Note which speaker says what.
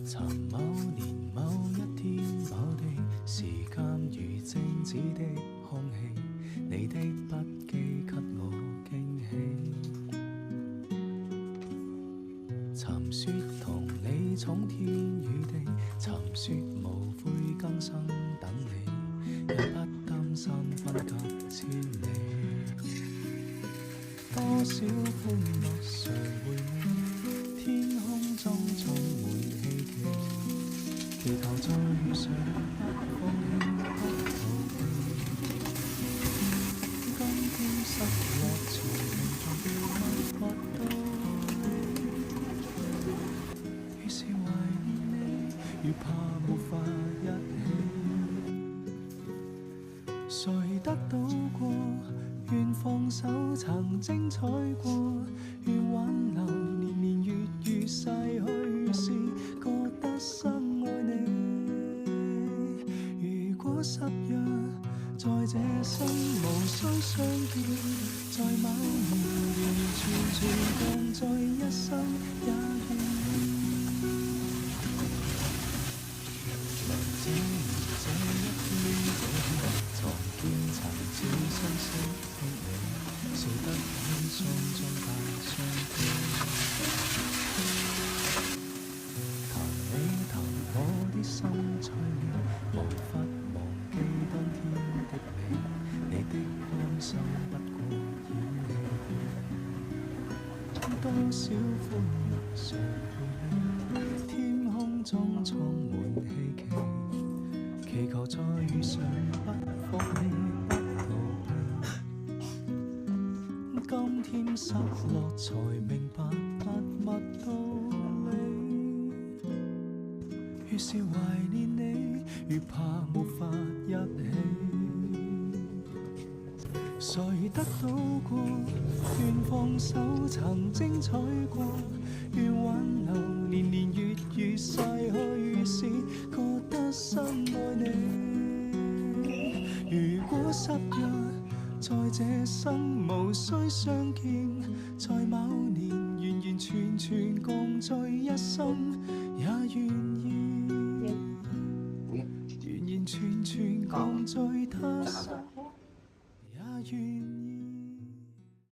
Speaker 1: 尋某年某一天某地，時間如靜止的空氣，你的筆記給我驚喜。尋說同你闖天與地，尋說無悔更生等你，也不擔心分隔千里。多少歡樂誰回味？天空中充滿希冀，祈求再遇上，不放棄，不逃避。今天失落才明白，默默到你。於是懷念你，越怕沒法一起。誰得到過？願放手曾精彩過，願挽留年年月月逝去時，覺得深愛你。如果失約，在這生無需相見，在某年完完全全共聚一生也願意。來這年這一天這天，重見曾似相識的你，笑得輕鬆中帶傷悲。談你談我的心菜鳥，無法忘記當天的美，你的關心不過演戲。多少歡樂誰陪你？天空中充滿希冀，祈求再遇上，不放棄，不逃避。今天失落才明白默默道理。越是懷念你，越怕沒法一起。誰得到過？願放手曾精彩過，願挽留年年月月逝去時，覺得深愛你。如果失約，在這生無需相見，在某年完完全全共聚一生也願意。